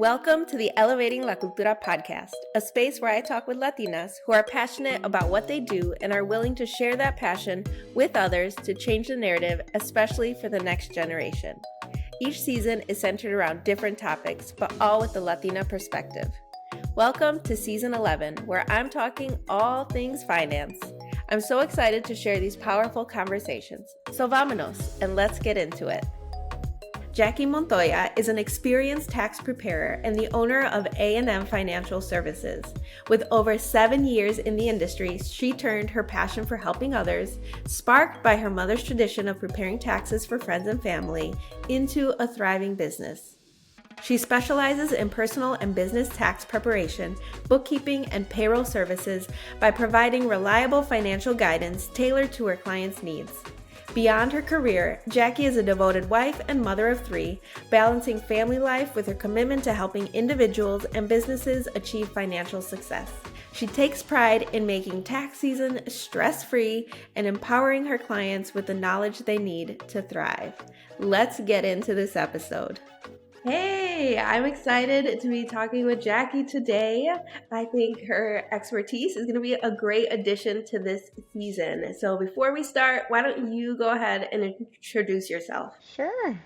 Welcome to the Elevating La Cultura podcast, a space where I talk with Latinas who are passionate about what they do and are willing to share that passion with others to change the narrative, especially for the next generation. Each season is centered around different topics, but all with the Latina perspective. Welcome to season 11, where I'm talking all things finance. I'm so excited to share these powerful conversations. So vámonos, and let's get into it. Jackie Montoya is an experienced tax preparer and the owner of A&M Financial Services. With over 7 years in the industry, she turned her passion for helping others, sparked by her mother's tradition of preparing taxes for friends and family, into a thriving business. She specializes in personal and business tax preparation, bookkeeping, and payroll services by providing reliable financial guidance tailored to her clients' needs. Beyond her career, Jackie is a devoted wife and mother of 3, balancing family life with her commitment to helping individuals and businesses achieve financial success. She takes pride in making tax season stress-free and empowering her clients with the knowledge they need to thrive. Let's get into this episode. Hey, I'm excited to be talking with Jackie today. I think her expertise is going to be a great addition to this season. So before we start, why don't you go ahead and introduce yourself? Sure.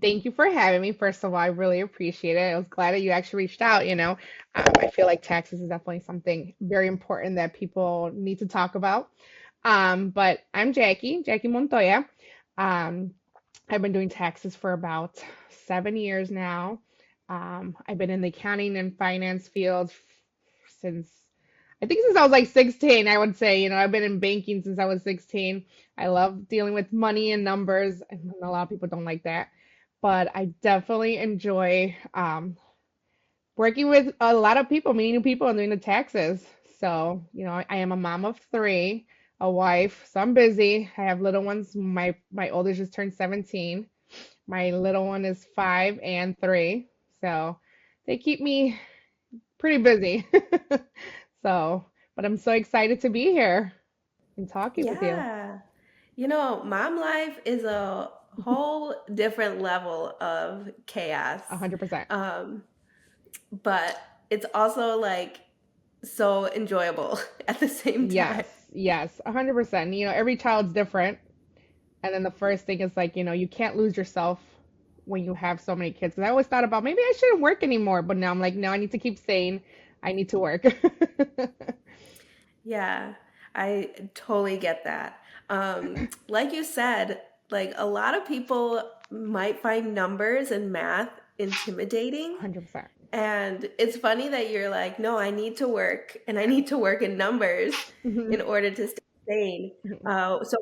Thank you for having me. First of all, I really appreciate it. I was glad that you actually reached out, I feel like taxes is definitely something very important that people need to talk about. But I'm Jackie Montoya. Um, I've been doing taxes for about 7 years now. I've been in the accounting and finance field since since I was like 16, I would say, I've been in banking since I was 16. I love dealing with money and numbers, and a lot of people don't like that. But I definitely enjoy working with a lot of people, meeting new people, and doing the taxes. So, I am a mom of 3, a wife, so I'm busy. I have little ones. My oldest just turned 17. My little one is 5 and 3. So they keep me pretty busy. So, but I'm so excited to be here and talking with you. Yeah. Mom life is a whole different level of chaos. 100%. Um, but it's also like so enjoyable at the same Yes, time. yes, 100%. Every child's different. And then the first thing is like, you can't lose yourself when you have so many kids. 'Cause I always thought about maybe I shouldn't work anymore, but now I'm like, no, I need to keep saying I need to work. Yeah, I totally get that. Like you said, like a lot of people might find numbers and math intimidating. 100%. And it's funny that you're like, no, I need to work and I need to work in numbers in order to stay sane. So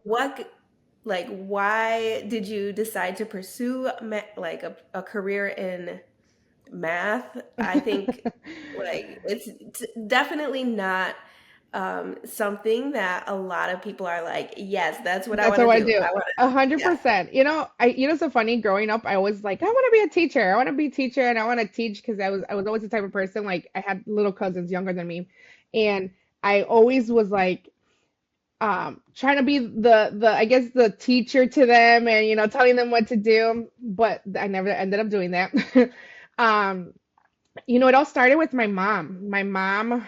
why did you decide to pursue like a career in math? I think like it's definitely not something that a lot of people are like, yes, that's what I That's want what to I do. do. I want to, A hundred yeah. percent. So funny. Growing up, I was like, I want to be a teacher. I want to be a teacher, and I want to teach because I was always the type of person like I had little cousins younger than me, and I always was like trying to be the I guess the teacher to them and telling them what to do, but I never ended up doing that. um it all started with my mom. My mom,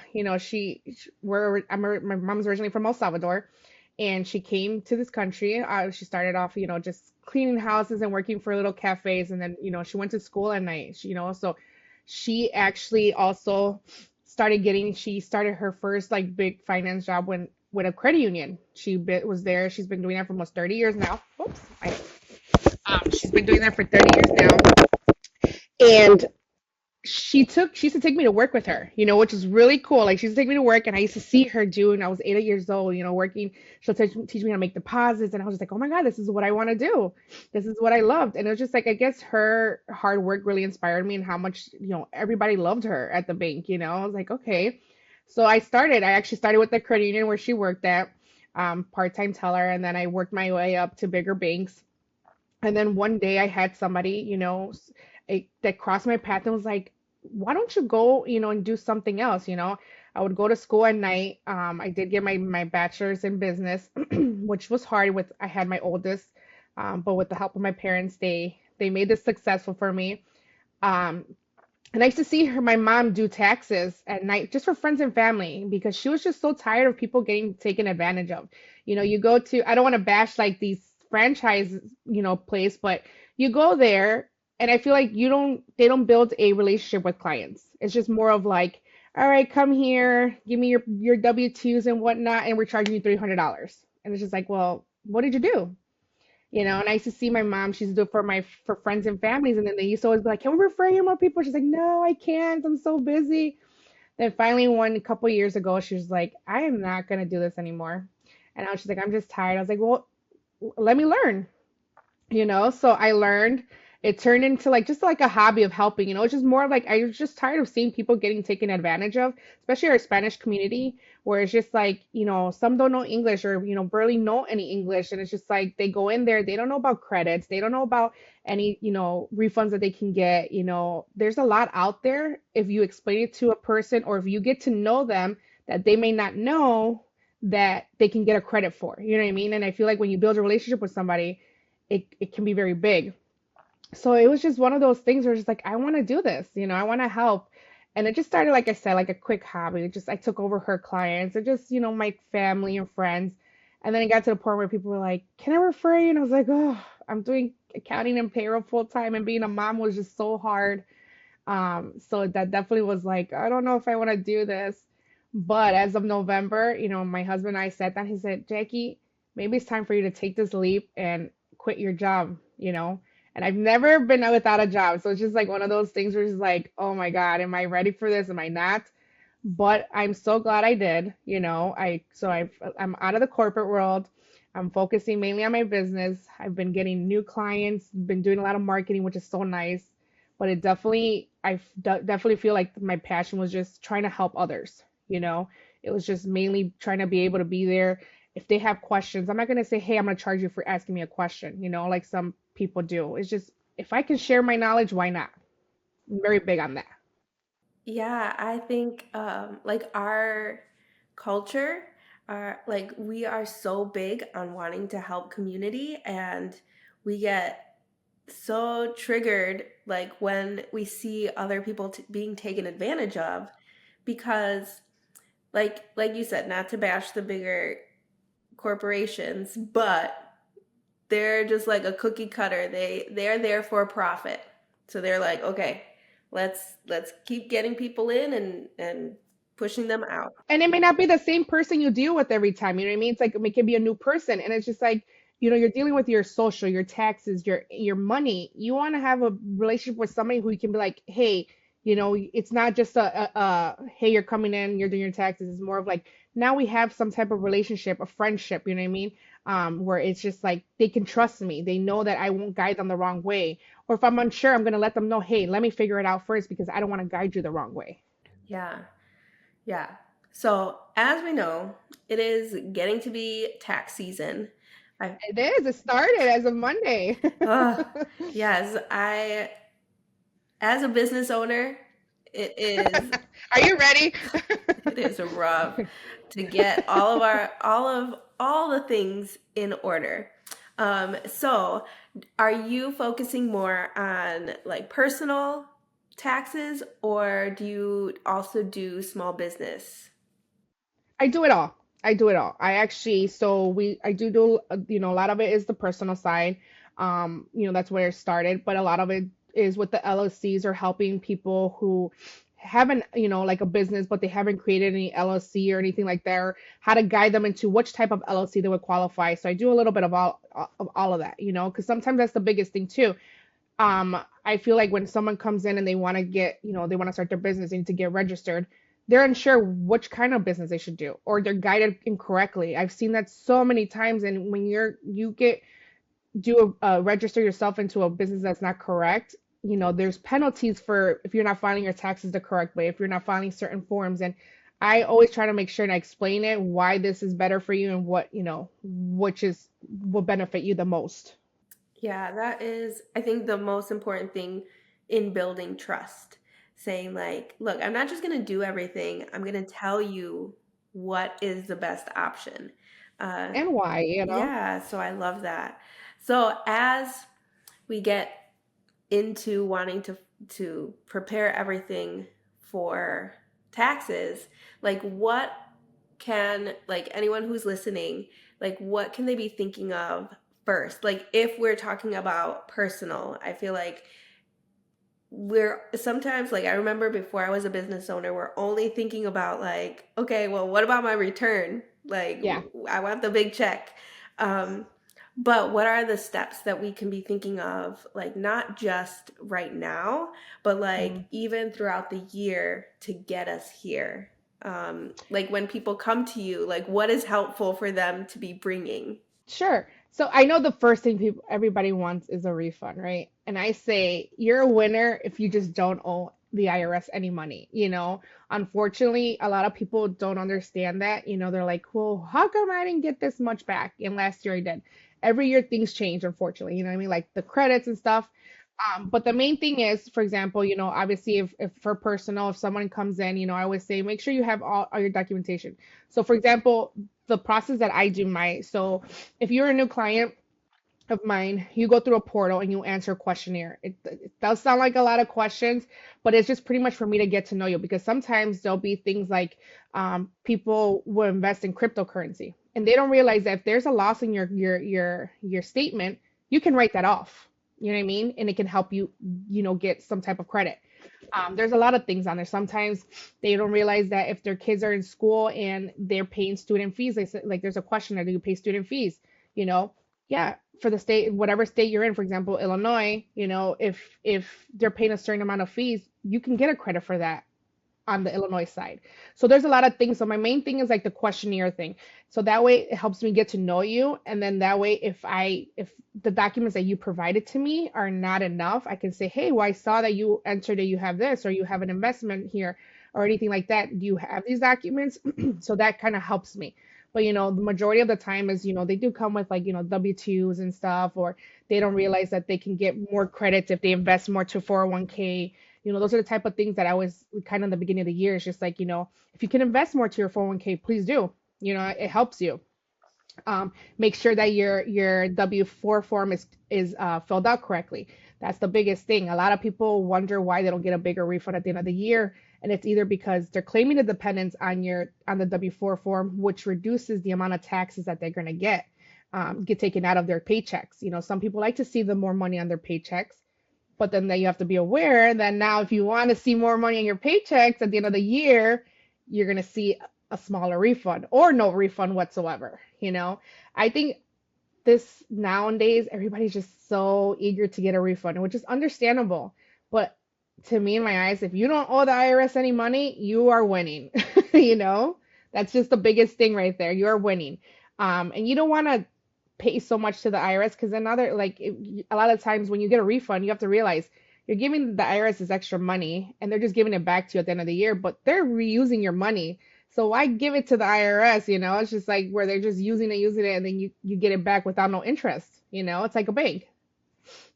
my mom's originally from El Salvador, and she came to this country. She started off, just cleaning houses and working for little cafes, and then, she went to school, and so she actually also she started her first like big finance job when with a credit union. Was there. She's been doing that for almost 30 years now. Oops. She's been doing that for 30 years now, and she used to take me to work with her, which is really cool. Like she used to take me to work, and I used to see her do, and I was 8 years old, working. She'll teach me how to make deposits, and I was just like, oh my God, this is what I want to do. This is what I loved. And it was just like, I guess her hard work really inspired me and how much, everybody loved her at the bank, I was like, okay. So I actually started with the credit union where she worked at, part-time teller, and then I worked my way up to bigger banks. And then one day I had somebody, that crossed my path and was like, why don't you go, and do something else, I would go to school at night. I did get my bachelor's in business, which was hard I had my oldest, but with the help of my parents, they made this successful for me. Um, And I used to see my mom do taxes at night just for friends and family because she was just so tired of people getting taken advantage of. You go to, I don't want to bash like these franchise, place, but you go there and I feel like they don't build a relationship with clients. It's just more of like, all right, come here, give me your W-2s and whatnot, and we're charging you $300. And it's just like, well, what did you do? And I used to see my mom, she used to do it for friends and families, and then they used to always be like, "Can we refer you more people?" She's like, "No, I can't. I'm so busy." Then finally, one couple years ago, she was like, "I am not gonna do this anymore." And I was just like, "I'm just tired." I was like, "Well, let me learn." So I learned. It turned into like just like a hobby of helping. It's just more like I was just tired of seeing people getting taken advantage of, especially our Spanish community, where it's just like some don't know English or barely know any English, and it's just like they go in there, they don't know about credits, they don't know about any refunds that they can get. There's a lot out there if you explain it to a person or if you get to know them that they may not know that they can get a credit for. You know what I mean? And I feel like when you build a relationship with somebody, it can be very big. So it was just one of those things where it's just like, I want to do this, I want to help. And it just started, like I said, like a quick hobby. I took over her clients and just my family and friends. And then it got to the point where people were like, can I refer you? And I was like, oh, I'm doing accounting and payroll full time and being a mom was just so hard. So that definitely was like, I don't know if I want to do this. But as of November, my husband and I sat down. He said, Jackie, maybe it's time for you to take this leap and quit your job. And I've never been without a job. So it's just like one of those things where it's like, oh my God, am I ready for this? Am I not? But I'm so glad I did. I'm out of the corporate world. I'm focusing mainly on my business. I've been getting new clients, been doing a lot of marketing, which is so nice. But definitely feel like my passion was just trying to help others. It was just mainly trying to be able to be there. If they have questions, I'm not going to say, hey, I'm going to charge you for asking me a question, like some people do. It's just, if I can share my knowledge, why not? I'm very big on that. Yeah, I think like our culture are like we are so big on wanting to help community, and we get so triggered like when we see other people being taken advantage of, because like you said, not to bash the bigger corporations, but they're just like a cookie cutter. They're there for a profit. So they're like, okay, let's keep getting people in and pushing them out. And it may not be the same person you deal with every time. You know what I mean? It's like it can be a new person, and it's just like you're dealing with your social, your taxes, your money. You want to have a relationship with somebody who you can be like, hey, it's not just a hey, you're coming in, you're doing your taxes. It's more of like now we have some type of relationship, a friendship. You know what I mean? Where it's just like they can trust me. They know that I won't guide them the wrong way. Or if I'm unsure, I'm gonna let them know, hey, let me figure it out first because I don't want to guide you the wrong way. Yeah. Yeah. So as we know, it is getting to be tax season. I It is. It started as of Monday. yes, I as a business owner, it is Are you ready? it is rough to get all the things in order. So are you focusing more on like personal taxes, or do you also do small business? I do it all. I do it all. I actually, so I do a lot of it is the personal side. That's where it started, but a lot of it is with the LLCs or helping people who haven't like a business, but they haven't created any LLC or anything like that, or how to guide them into which type of LLC they would qualify. So I do a little bit of all of that, because sometimes that's the biggest thing too. I feel like when someone comes in and they want to they want to start their business, they need to get registered. They're unsure which kind of business they should do, or they're guided incorrectly. I've seen that so many times, and when you get do register yourself into a business that's not correct, there's penalties for if you're not filing your taxes the correct way, if you're not filing certain forms. And I always try to make sure and I explain it why this is better for you and which is will benefit you the most. Yeah, that is, I think, the most important thing in building trust. Saying, like, look, I'm not just going to do everything, I'm going to tell you what is the best option. Uh, And why? yeah, so I love that. So, as we get into wanting to prepare everything for taxes, like what can, like anyone who's listening, like what can they be thinking of first? Like if we're talking about personal, I feel like we're sometimes, like I remember before I was a business owner, we're only thinking about like, okay, well, what about my return? Like Yeah. I want the big check. Um, but what are the steps that we can be thinking of, like not just right now, but like Mhm. even throughout the year to get us here? Like when people come to you, like what is helpful for them to be bringing? Sure. So I know the first thing everybody wants is a refund, right? And I say you're a winner if you just don't owe the IRS any money, you know? Unfortunately, a lot of people don't understand that. You know, they're like, well, how come I didn't get this much back? And last year I did. Every year things change, unfortunately. You know what I mean? Like the credits and stuff. But the main thing is, for example, you know, obviously if for personal, if someone comes in, you know, I always say make sure you have all your documentation. So for example, the process that I do so if you're a new client of mine, you go through a portal and you answer a questionnaire. It does sound like a lot of questions, but it's just pretty much for me to get to know you because sometimes there'll be things like people will invest in cryptocurrency and they don't realize that if there's a loss in your statement, you can write that off. You know what I mean? And it can help you, you know, get some type of credit. There's a lot of things on there. Sometimes they don't realize that if their kids are in school and they're paying student fees, like there's a question that do you pay student fees? You know, yeah, for the state, whatever state you're in, for example, Illinois, you know, if they're paying a certain amount of fees, you can get a credit for that on the Illinois side. So there's a lot of things. So my main thing is like the questionnaire thing. So that way it helps me get to know you. And then that way if the documents that you provided to me are not enough, I can say, hey, well, I saw that you entered that you have this or you have an investment here or anything like that. Do you have these documents? So that kind of helps me. But you know, the majority of the time is, you know, they do come with like, you know, W-2s and stuff, or they don't realize that they can get more credits if they invest more to 401k. You know, those are the type of things that I was kind of in the beginning of the year. It's just like, you know, if you can invest more to your 401k, please do. You know, it helps you. Make sure that your W-4 form is filled out correctly. That's the biggest thing. A lot of people wonder why they don't get a bigger refund at the end of the year, and it's either because they're claiming the dependents on the W-4 form, which reduces the amount of taxes that they're going to get taken out of their paychecks. You know, some people like to see the more money on their paychecks, but then you have to be aware that now if you want to see more money in your paychecks at the end of the year, you're going to see a smaller refund or no refund whatsoever. You know, I think this nowadays, everybody's just so eager to get a refund, which is understandable. But to me, in my eyes, if you don't owe the IRS any money, you are winning. You know, that's just the biggest thing right there. You are winning. And you don't want to pay so much to the IRS because then a lot of times when you get a refund, you have to realize you're giving the IRS this extra money and they're just giving it back to you at the end of the year, but they're reusing your money. So why give it to the IRS? You know, it's just like where they're just using it, and then you get it back without no interest. You know, it's like a bank.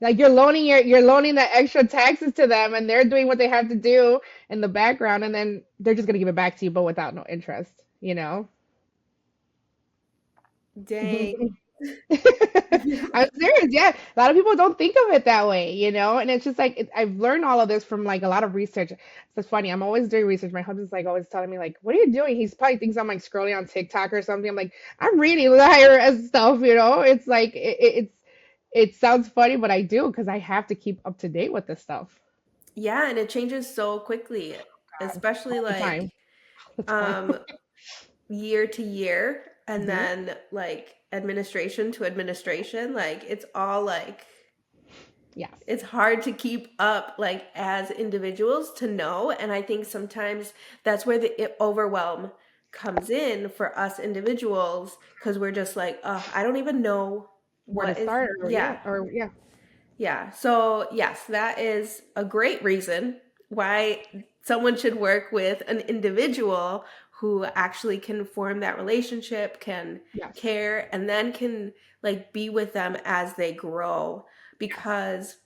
Like you're loaning the extra taxes to them, and they're doing what they have to do in the background, and then they're just gonna give it back to you, but without no interest. You know. Dang. I'm serious. Yeah, a lot of people don't think of it that way, you know. And it's just like I've learned all of this from like a lot of research. It's funny. I'm always doing research. My husband's like always telling me like, "What are you doing?" He's probably thinks I'm like scrolling on TikTok or something. I'm like, I'm reading the IRS stuff, you know. It's like it sounds funny, but I do because I have to keep up to date with this stuff. Yeah, and it changes so quickly, God, especially all the time, like all the time. um year to year and Hmm. then like administration to administration, like it's all like Yes, it's hard to keep up like as individuals to know, and I think sometimes that's where the overwhelm comes in for us individuals because we're just like, oh, I don't even know where to what is. start or Yeah. yeah, Yeah. So, yes, that is a great reason why someone should work with an individual who actually can form that relationship, can yes, care, and then can like be with them as they grow. Because,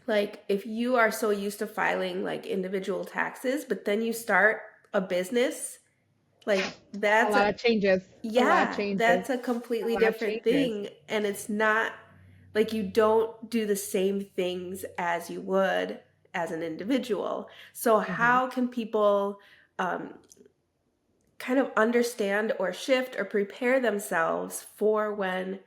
like, if you are so used to filing like individual taxes, but then you start a business, like, a that's lot a, of changes, a lot of yeah, changes, that's a a completely lot of different changes. thing. And it's not Like you don't do the same things as you would as an individual. So Hmm. how can people um, kind of understand or shift or prepare themselves for when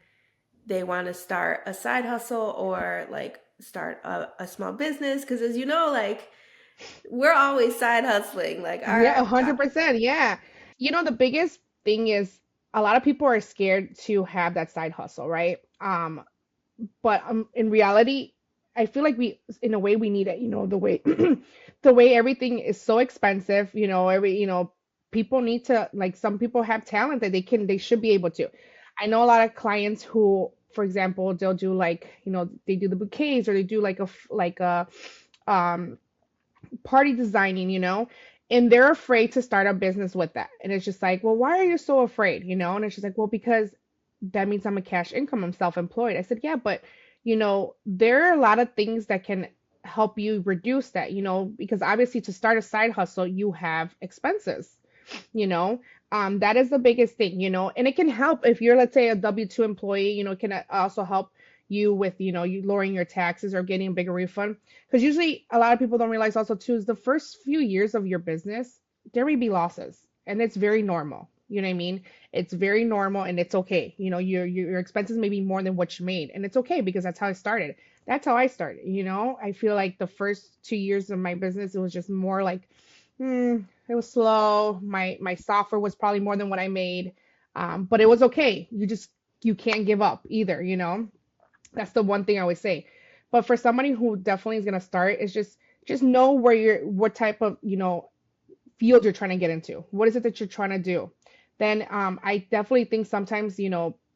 they want to start a side hustle or like start a small business? Because as you know, like we're always side hustling. Like Yeah, our 100%. Yeah. The biggest thing is a lot of people are scared to have that side hustle, right? But in reality, I feel like in a way, we need it. The way, the way everything is so expensive. People need to like. Some people have talent that they should be able to. I know a lot of clients who, for example, they'll do like, they do the bouquets or they do like a um party designing, and they're afraid to start a business with that. And it's just like, well, why are you so afraid? And it's just like, well, because that means I'm a cash income, I'm self-employed. I said, yeah, but there are a lot of things that can help you reduce that, because obviously to start a side hustle, you have expenses, you know that is the biggest thing, and it can help if you're, let's say, a W-2 employee. It can also help you with, you lowering your taxes or getting a bigger refund, because usually a lot of people don't realize also too is the first few years of your business there may be losses, and it's very normal. You know what I mean? It's very normal, and it's okay. Your expenses may be more than what you made, and it's okay because that's how I started. That's how I started. I feel like the first 2 years of my business, it was just more like, it was slow. My software was probably more than what I made, but it was okay. You can't give up either. That's the one thing I always say. But for somebody who definitely is gonna start, it's just know what type of field you're trying to get into. What is it that you're trying to do? Then I definitely think sometimes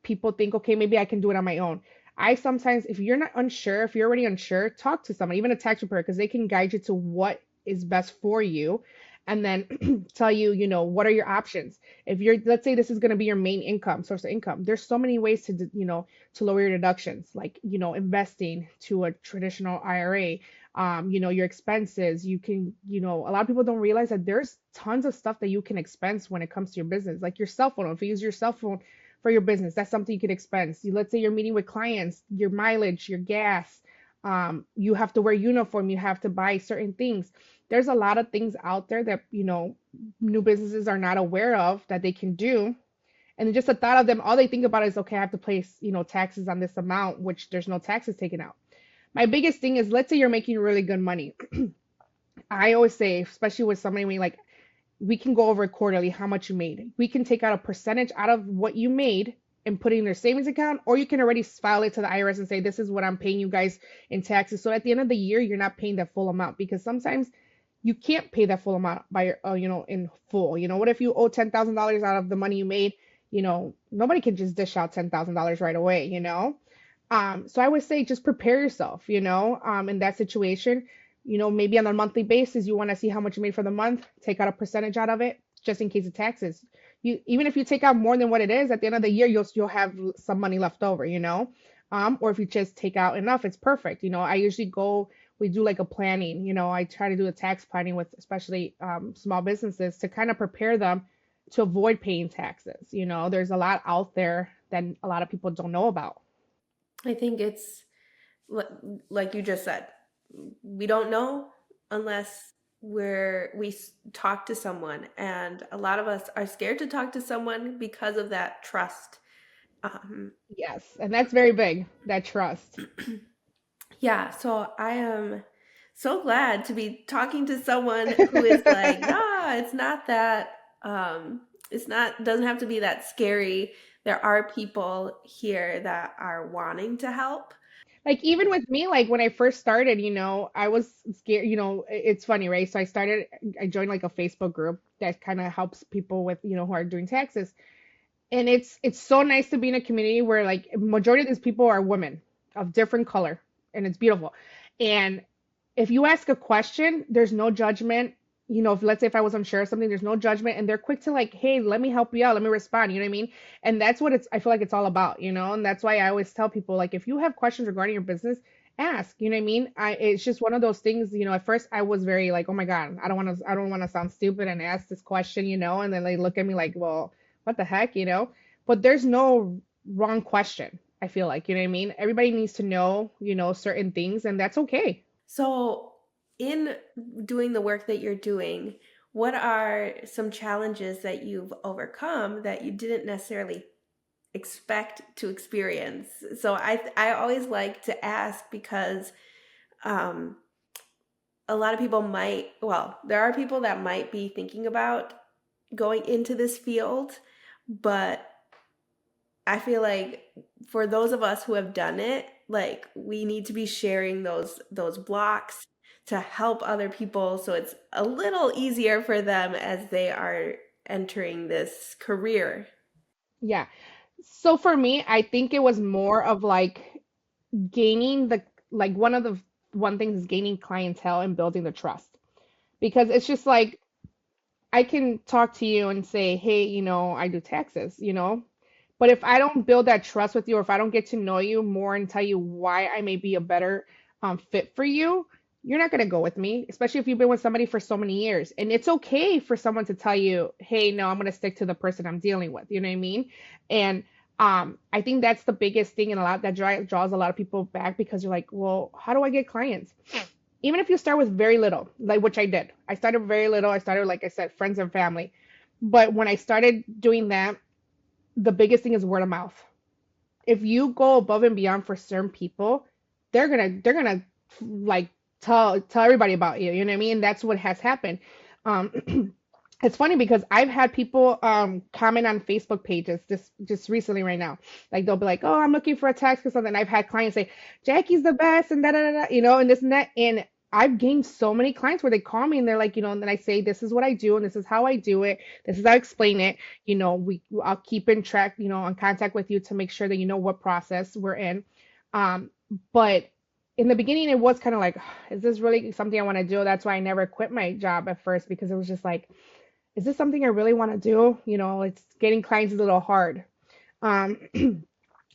people think, okay, maybe I can do it on my own. I sometimes, if you're not unsure, if you're already unsure, talk to somebody, even a tax preparer, because they can guide you to what is best for you, and then tell you, what are your options. If you're, let's say, this is going to be your main income source of income, there's so many ways to lower your deductions, like investing to a traditional IRA, your expenses. You can, a lot of people don't realize that there's tons of stuff that you can expense when it comes to your business, like your cell phone. If you use your cell phone for your business, that's something you could expense. Let's say you're meeting with clients, your mileage, your gas, you have to wear uniform, you have to buy certain things. There's a lot of things out there that, new businesses are not aware of that they can do. And just the thought of them, all they think about is, okay, I have to place, taxes on this amount, which there's no taxes taken out. My biggest thing is, let's say you're making really good money. I always say, especially with somebody, like, we can go over it quarterly how much you made. We can take out a percentage out of what you made and put it in their savings account, or you can already file it to the IRS and say, this is what I'm paying you guys in taxes. So at the end of the year, you're not paying that full amount, because sometimes you can't pay that full amount by, in full. What if you owe $10,000 out of the money you made? Nobody can just dish out $10,000 right away. So I would say just prepare yourself, in that situation. Maybe on a monthly basis, you want to see how much you made for the month, take out a percentage out of it, just in case of taxes. Even if you take out more than what it is, at the end of the year, you'll have some money left over. Or if you just take out enough, it's perfect. I usually we do like a planning. I try to do a tax planning with especially small businesses to kind of prepare them to avoid paying taxes. There's a lot out there that a lot of people don't know about. I think it's like you just said, we don't know unless we talk to someone, and a lot of us are scared to talk to someone because of that trust. Um, Yes, and that's very big, that trust. yeah, so I am so glad to be talking to someone who is like, nah, it's not that. It's not doesn't have to be that scary. There are people here that are wanting to help. Like, even with me, like when I first started, I was scared. It's funny, right? So I joined like a Facebook group that kind of helps people with, who are doing taxes. And it's so nice to be in a community where like majority of these people are women of different color, and it's beautiful. And if you ask a question, there's no judgment. If, let's say, if I was unsure of something, there's no judgment, and they're quick to like, hey, let me help you out, let me respond. You know what I mean? And that's what I feel like it's all about. And that's why I always tell people, like, if you have questions regarding your business, ask. You know what I mean? It's just one of those things. At first I was very like, oh my God, I don't want to sound stupid and ask this question. And then they look at me like, well, what the heck? But there's no wrong question. I feel like, you know what I mean? Everybody needs to know, certain things, and that's okay. So, in doing the work that you're doing, what are some challenges that you've overcome that you didn't necessarily expect to experience? So, I always like to ask because um, a lot of people might, well, there are people that might be thinking about going into this field, but I feel like for those of us who have done it, like we need to be sharing those blocks to help other people so it's a little easier for them as they are entering this career. Yeah. So for me, I think it was more of like gaining the like one thing is gaining clientele and building the trust. Because it's just like I can talk to you and say, "Hey, I do taxes," But if I don't build that trust with you, or if I don't get to know you more and tell you why I may be a better fit for you, you're not going to go with me, especially if you've been with somebody for so many years. And it's okay for someone to tell you, hey, no, I'm going to stick to the person I'm dealing with. You know what I mean? And I think that's the biggest thing, and a lot that draws a lot of people back because you're like, well, how do I get clients? Even if you start with very little, like which I did. I started very little. I started, like I said, friends and family. But when I started doing that, the biggest thing is word of mouth. If you go above and beyond for certain people, they're gonna like tell everybody about you. You know what I mean? That's what has happened. Um, it's funny because I've had people comment on Facebook pages just recently right now. Like they'll be like, "Oh, I'm looking for a tax consultant." I've had clients say, "Jackie's the best," and da da da, and this and that. And I've gained so many clients where they call me and they're like, and then I say, "This is what I do, and this is how I do it. This is how I explain it." I'll keep in track, on contact with you to make sure that you know what process we're in. Um, but in the beginning, it was kind of like, is this really something I want to do? That's why I never quit my job at first because it was just like, is this something I really want to do? It's getting clients is a little hard. Um,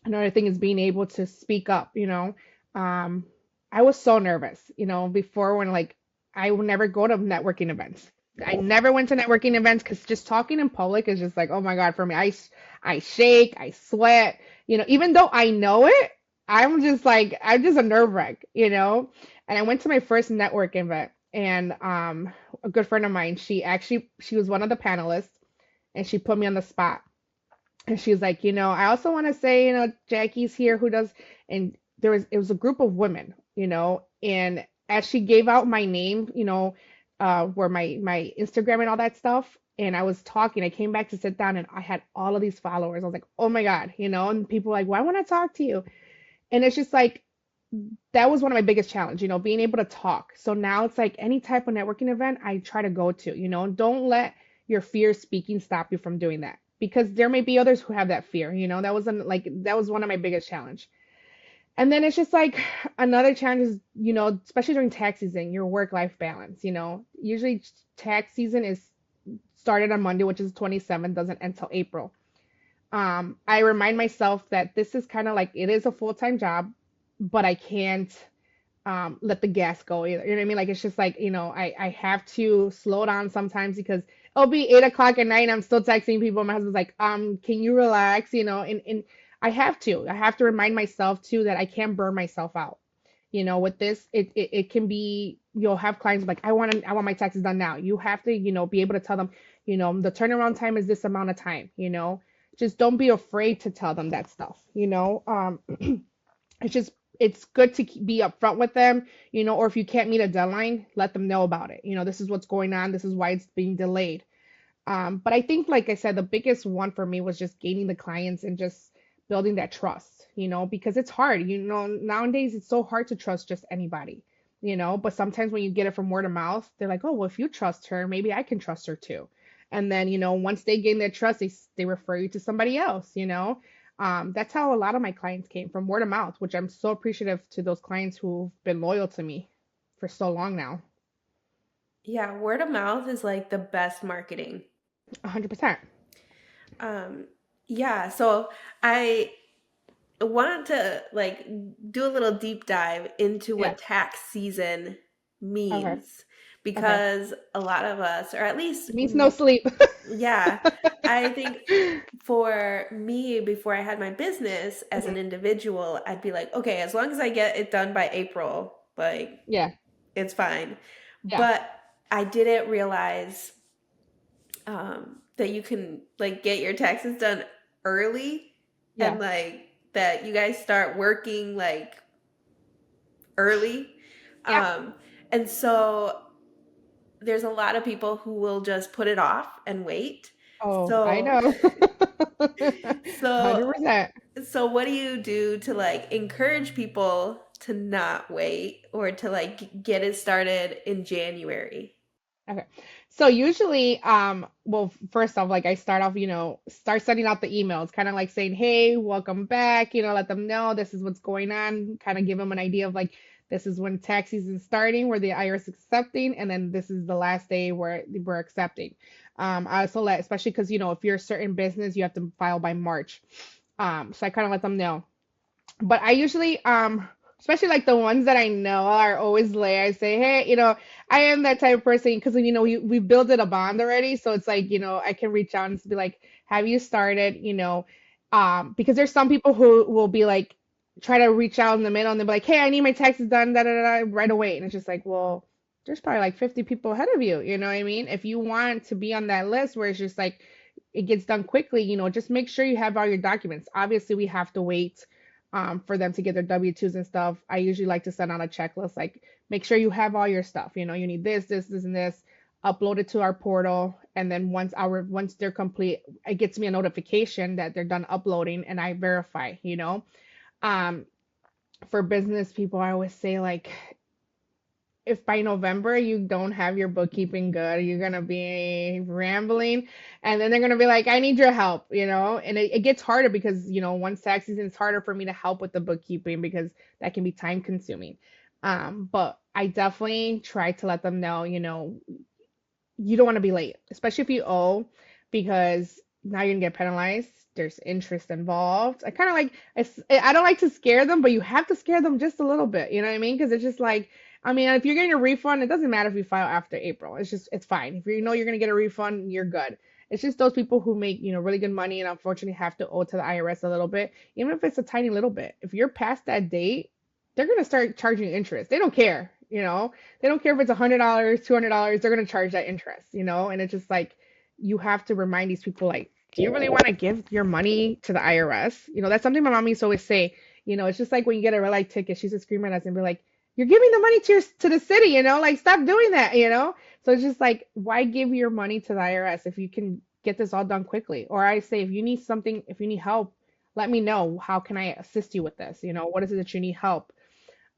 Another thing is being able to speak up, Um, I was so nervous, before when like I would never go to networking events. I never went to networking events because just talking in public is just like, oh my God, for me, I shake, I sweat, even though I know it, I'm just a nerve wreck, And I went to my first network event, and a good friend of mine, she was one of the panelists, and she put me on the spot. And she was like, I also want to say, Jackie's here who does, and it was a group of women, and as she gave out my name, where my Instagram and all that stuff, and I was talking, I came back to sit down and I had all of these followers. I was like, oh my God, and people were like, well, I want to talk to you. And it's just like, that was one of my biggest challenge, being able to talk. So now it's like any type of networking event I try to go to, don't let your fear of speaking stop you from doing that because there may be others who have that fear, that was one of my biggest challenge. And then it's just like another challenge is, especially during tax season, your work-life balance, usually tax season is started on Monday, which is 27th, doesn't end until April. I remind myself that this is kind of like it is a full-time job, but I can't let the gas go either. You know what I mean? Like it's just like, I have to slow down sometimes because it'll be 8 o'clock at night and I'm still texting people. My husband's like, can you relax? And I have to remind myself too that I can't burn myself out. With this, it can be, you'll have clients like, I want my taxes done now. You have to, be able to tell them, the turnaround time is this amount of time, just don't be afraid to tell them that stuff. It's just it's good to be upfront with them, or if you can't meet a deadline, let them know about it. This is what's going on, this is why it's being delayed. But I think, like I said, the biggest one for me was just gaining the clients and just building that trust, because it's hard. Nowadays it's so hard to trust just anybody, but sometimes when you get it from word of mouth, they're like, oh, well, if you trust her, maybe I can trust her too. And then, once they gain their trust, they refer you to somebody else, That's how a lot of my clients came from word of mouth, which I'm so appreciative to those clients who've been loyal to me for so long now. Yeah, word of mouth is like the best marketing. 100%. Um, yeah, so I wanted to do a little deep dive into Yeah. what tax season Okay. means Okay. because a lot of us, or at least, It means no sleep. yeah, I think for me, before I had my business as Mhm. an individual, I'd be like, okay, as long as I get it done by April, like Yeah. it's fine. Yeah. But I didn't realize that you can like get your taxes done early, and Yeah. like that you guys start working like early. Yep. Um, and so there's a lot of people who will just put it off and wait. Oh, I So, know. so, 100%. so what do you do to like encourage people to not wait or to like get it started in January? Okay. So usually, well, first off, like I start off, start sending out the emails, kind of like saying, "Hey, welcome back," let them know this is what's going on, kind of give them an idea of like this is when tax season is starting, where the IRS is accepting, and then this is the last day where we're accepting. I also let, especially because, if you're a certain business, you have to file by March. So I kind of let them know. But I usually, especially like the ones that I know are always late. I say, hey, I am that type of person because we built it a bond already, so it's like I can reach out and be like, have you started? Because there's some people who will be like try to reach out in the middle and they'll be like, hey, I need my taxes done, da da da, right away, and it's just like, well, there's probably like 50 people ahead of you. You know what I mean? If you want to be on that list where it's just like it gets done quickly, just make sure you have all your documents. Obviously, we have to wait for them to get their W-2s and stuff. I usually like to send out a checklist, like make sure you have all your stuff. You need this, and this. Upload it to our portal, and then once they're complete, it gets me a notification that they're done uploading, and I verify. Um, for business people, I always say like if by November you don't have your bookkeeping good, you're gonna be rambling, and then they're gonna be like, "I need your help," and it gets harder because once tax season, it's harder for me to help with the bookkeeping because that can be time consuming. But I definitely try to let them know, you don't want to be late, especially if you owe, because now you're gonna get penalized. There's interest involved. I kind of like I don't like to scare them, but you have to scare them just a little bit. You know what I mean? Because it's just like, I mean, if you're getting a refund, it doesn't matter if you file after April. It's fine. If you know you're gonna get a refund, you're good. It's just those people who make really good money and unfortunately have to owe to the IRS a little bit, even if it's a tiny little bit. If you're past that date, they're gonna start charging you interest. They don't care. They don't care if it's $100, $200, they're going to charge that interest, and it's just like you have to remind these people like, do you really want to give your money to the IRS? That's something my mom used to always say. It's just like when you get a red light ticket, she used to scream at us and be like, you're giving the money to the city, like stop doing that. So it's just like, why give your money to the IRS if you can get this all done quickly? Or I say, if you need something, if you need help, let me know. How can I assist you with this? What is it that you need help?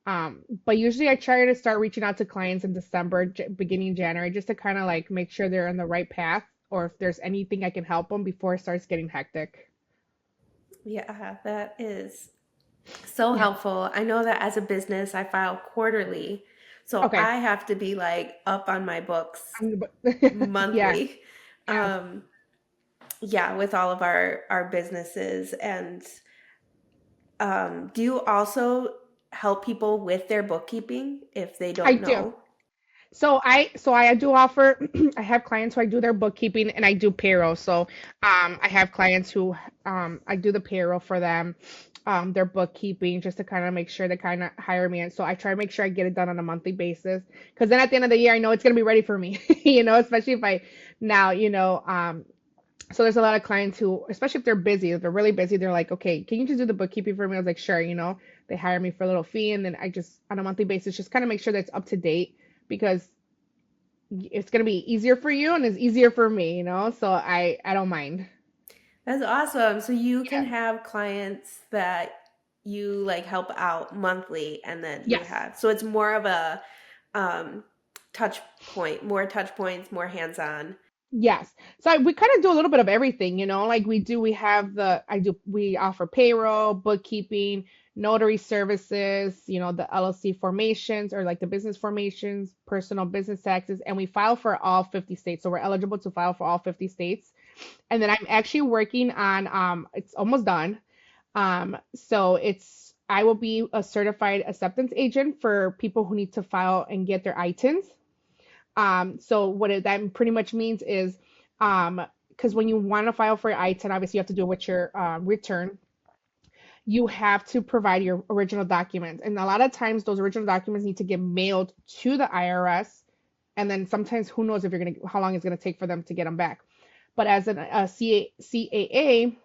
But usually I try to start reaching out to clients in December, beginning January, just to kind of like make sure they're on the right path or if there's anything I can help them before it starts getting hectic. Yeah, that is so Yeah. helpful. I know that as a business, I file quarterly, so Okay. I have to be like up on my books Yeah. monthly. Yeah. Um, yeah, with all of our businesses. And do you also help people with their bookkeeping if they I don't do. know? So I do offer I have clients who I do their bookkeeping and I do payroll. So I have clients who I do the payroll for them, their bookkeeping just to kind of make sure they kind of hire me. And so I try to make sure I get it done on a monthly basis because then at the end of the year I know it's gonna be ready for me, especially if I now, so there's a lot of clients who, especially if they're really busy, they're like, okay, can you just do the bookkeeping for me? I was like, sure, they hire me for a little fee, and then I just on a monthly basis just kind of make sure that's up to date because it's gonna be easier for you and it's easier for me, So I don't mind. That's awesome. So you can Yeah. have clients that you like help out monthly, and then you Yes. have, so it's more of a um touch point, more touch points, more hands-on. Yes. So we kind of do a little bit of everything, like we offer payroll, bookkeeping, notary services, the LLC formations or like the business formations, personal business taxes, and we file for all 50 states. So we're eligible to file for all 50 states. And then I'm actually working on it's almost done. So I will be a certified acceptance agent for people who need to file and get their ITINs. So that pretty much means is, because when you want to file for your I-10, obviously you have to do it with your return. You have to provide your original documents. And a lot of times those original documents need to get mailed to the IRS. And then sometimes who knows if you're gonna how long it's gonna take for them to get them back. But as a CAA,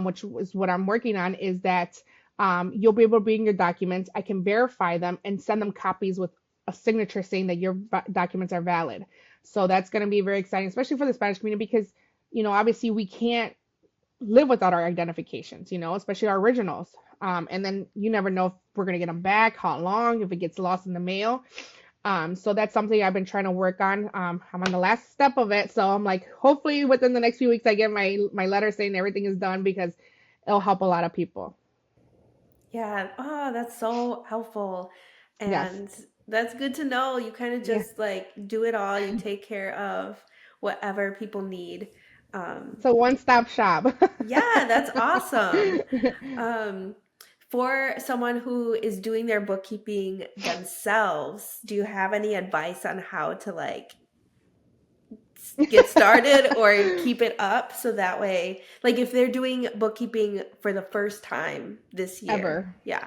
which is what I'm working on, is that you'll be able to bring your documents. I can verify them and send them copies with a signature saying that your documents are valid. So that's going to be very exciting, especially for the Spanish community, because obviously we can't live without our identifications, especially our originals. And then you never know if we're going to get them back, how long, if it gets lost in the mail. So that's something I've been trying to work on. I'm on the last step of it, so I'm like, hopefully within the next few weeks I get my letter saying everything is done, because it'll help a lot of people. Yeah. Oh, that's so helpful. Yes. And that's good to know. You kind of Yeah. just like do it all. You take care of whatever people need. Um, So one-stop shop. yeah, that's awesome. Um, for someone who is doing their bookkeeping themselves, do you have any advice on how to like get started or keep it up so that way, like if they're doing bookkeeping for the first time this year? Ever. Yeah.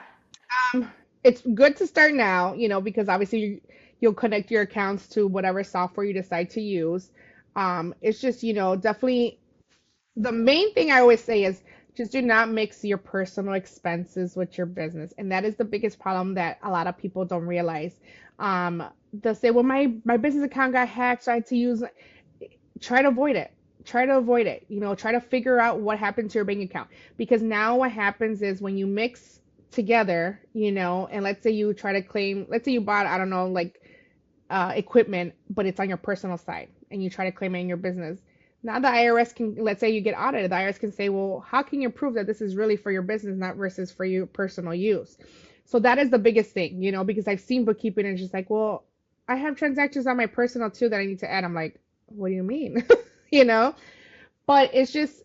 It's good to start now, because obviously you'll connect your accounts to whatever software you decide to use. It's just, definitely the main thing I always say is just do not mix your personal expenses with your business. And that is the biggest problem that a lot of people don't realize. Um, they'll say, well, my business account got hacked, so I had to use, try to avoid it. Try to avoid it. Try to figure out what happened to your bank account. Because now what happens is when you mix together, and let's say you try to claim, let's say you bought, I don't know, like equipment, but it's on your personal side and you try to claim it in your business. Now the IRS can, let's say you get audited, the IRS can say, well, how can you prove that this is really for your business, not versus for your personal use? So that is the biggest thing, because I've seen bookkeeping and it's just like, well, I have transactions on my personal too that I need to add. I'm like, what do you mean? you know? But it's just,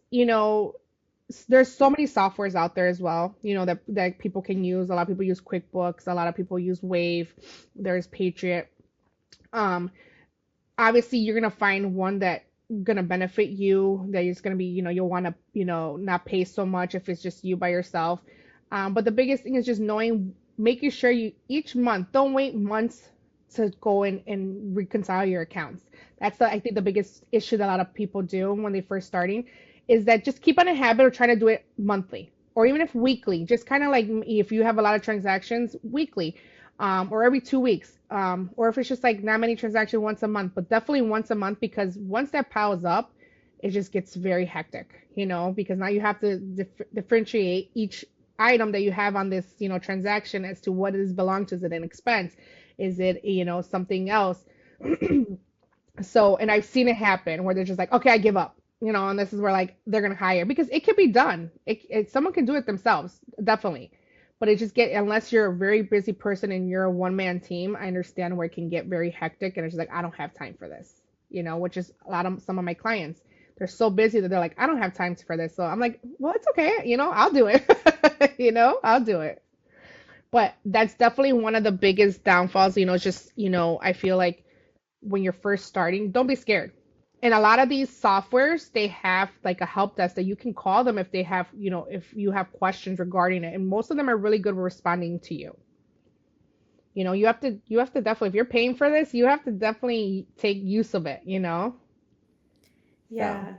there's so many softwares out there as well, that people can use. A lot of people use QuickBooks, a lot of people use Wave, there's Patriot. Um, Obviously you're gonna find one that gonna benefit you, that is gonna be, you'll want to, not pay so much if it's just you by yourself. But the biggest thing is just knowing, making sure you each month, don't wait months to go in and reconcile your accounts. That's I think the biggest issue that a lot of people do when they first starting, is that just keep on a habit of trying to do it monthly, or even if weekly, just kind of like if you have a lot of transactions, weekly, or every 2 weeks, or if it's just like not many transactions, once a month, but definitely once a month, because once that piles up, it just gets very hectic, because now you have to differentiate each item that you have on this, transaction, as to what is belong to. Is it an expense? Is it, something else? So, and I've seen it happen where they're just like, okay, I give up, and this is where like they're gonna hire, because it can be done. Someone can do it themselves, definitely. But it just unless you're a very busy person and you're a one-man team, I understand where it can get very hectic, and it's just like, I don't have time for this, which is a lot of some of my clients. They're so busy that they're like, I don't have time for this. So I'm like, well, it's okay, I'll do it. I'll do it. But that's definitely one of the biggest downfalls, it's just, I feel like when you're first starting, don't be scared. And a lot of these softwares, they have like a help desk that you can call them if they have, if you have questions regarding it. And most of them are really good with responding to you. You have to definitely, if you're paying for this, you have to definitely take use of it. So Yeah.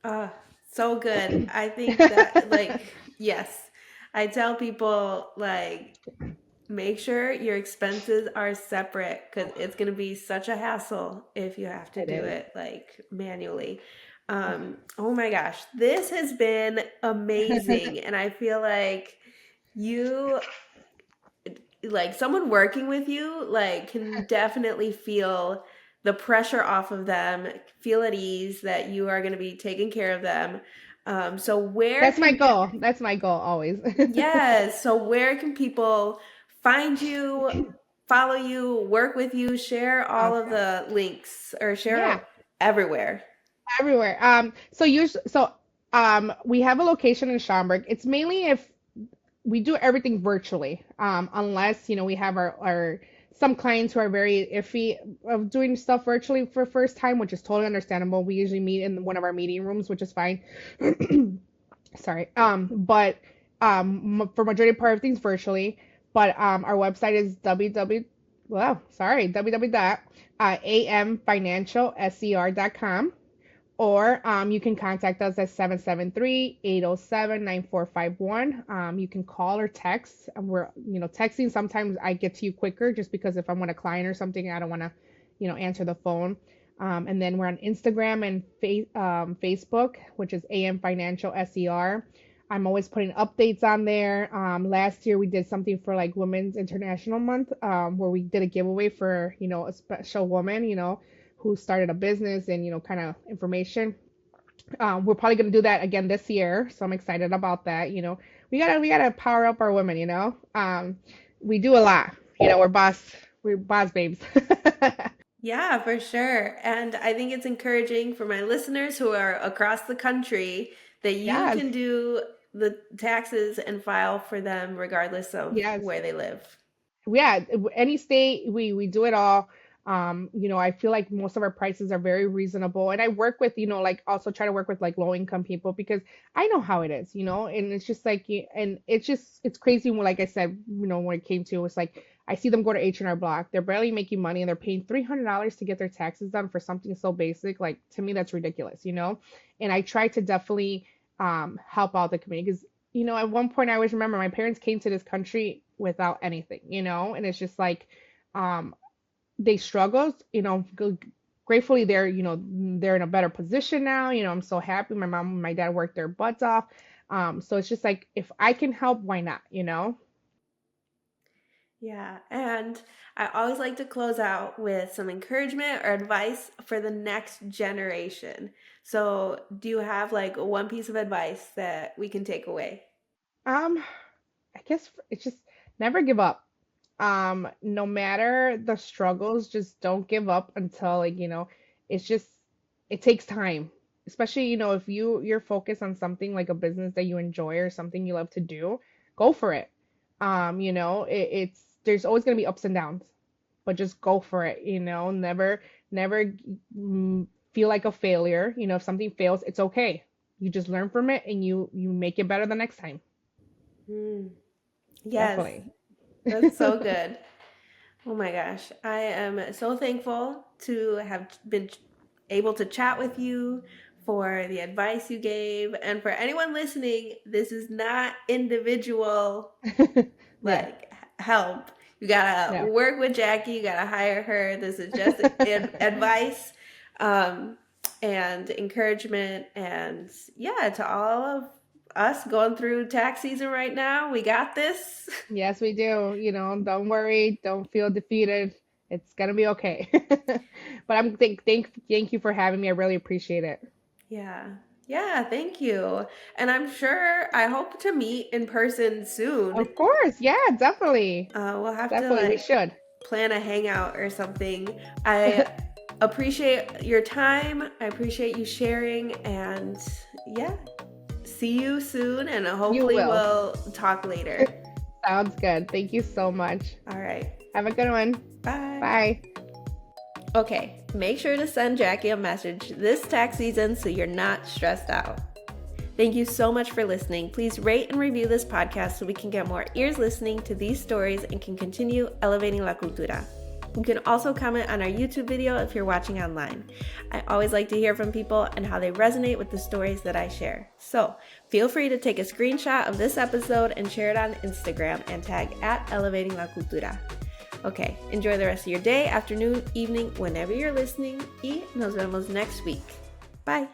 Uh, so good. I think that, like, yes, I tell people, like, make sure your expenses are separate because it's going to be such a hassle if you have to it do is. it, like, manually. Oh my gosh, this has been amazing. And I feel like you, like someone working with you, like can definitely feel the pressure off of them, feel at ease that you are going to be taking care of them. So where That's my can, goal. That's my goal always. yes, so where can people find you, follow you, work with you, share all of Okay. the links or share Yeah. everywhere. Everywhere. We have a location in Schaumburg. It's mainly if we do everything virtually, unless we have our some clients who are very iffy of doing stuff virtually for first time, which is totally understandable. We usually meet in one of our meeting rooms, which is fine. Sorry. But for majority part of things virtually. But our website is www.amfinancialser.com. Or you can contact us at 773-807-9451. You can call or text. We're, texting, sometimes I get to you quicker just because if I'm with a client or something, I don't want to, answer the phone. And then we're on Instagram and Facebook, which is AM Financial SER. I'm always putting updates on there. Last year we did something for like Women's International Month, where we did a giveaway for, a special woman, who started a business and, kind of information. We're probably going to do that again this year. So I'm excited about that. We gotta power up our women, we do a lot, we're boss babes. Yeah, for sure. And I think it's encouraging for my listeners who are across the country that you Yes. can do the taxes and file for them regardless of Yes. where they live. Yeah, any state, we do it all. I feel like most of our prices are very reasonable, and I work with, like also try to work with like low income people because I know how it is, and it's just like, and it's crazy when, like I said, when it came to, it's like I see them go to H&R Block, they're barely making money and they're paying $300 to get their taxes done for something so basic. Like to me, that's ridiculous, and I try to definitely help out the community because, at one point I always remember my parents came to this country without anything, and it's just like, they struggled, gratefully they're in a better position now. I'm so happy my mom and my dad worked their butts off. So it's just like, if I can help, why not? Yeah, and I always like to close out with some encouragement or advice for the next generation. So, do you have like one piece of advice that we can take away? um I guess it's just never give up. No matter the struggles, just don't give up until, like, it's just, it takes time. Especially, if you're focused on something like a business that you enjoy or something you love to do, go for it. It's there's always gonna be ups and downs, but just go for it. Never feel like a failure. If something fails, it's okay. You just learn from it and you make it better the next time. Hmm. Yes, Definitely. that's so good. Oh my gosh. I am so thankful to have been able to chat with you, for the advice you gave. And for anyone listening, this is not individual Yeah. like help. You gotta No. work with Jackie, you gotta hire her. This is just advice um, and encouragement. And yeah, to all of us going through tax season right now, we got this. Yes, we do. Don't worry, don't feel defeated. It's gonna be okay. But thank you for having me. I really appreciate it. Yeah. Yeah, thank you. And I'm sure I hope to meet in person soon. Of course, yeah, definitely. We'll have to Definitely, we like should. plan a hangout or something. I appreciate your time. I appreciate you sharing and yeah, see you soon and You hopefully will. we'll talk later. Sounds good. Thank you so much. All right. Have a good one. Bye. Bye. Okay, make sure to send Jackie a message this tax season so you're not stressed out. Thank you so much for listening. Please rate and review this podcast so we can get more ears listening to these stories and can continue elevating la cultura. You can also comment on our YouTube video if you're watching online. I always like to hear from people and how they resonate with the stories that I share. So feel free to take a screenshot of this episode and share it on Instagram and tag at Elevating La Cultura. Okay, enjoy the rest of your day, afternoon, evening, whenever you're listening, y nos vemos next week. Bye.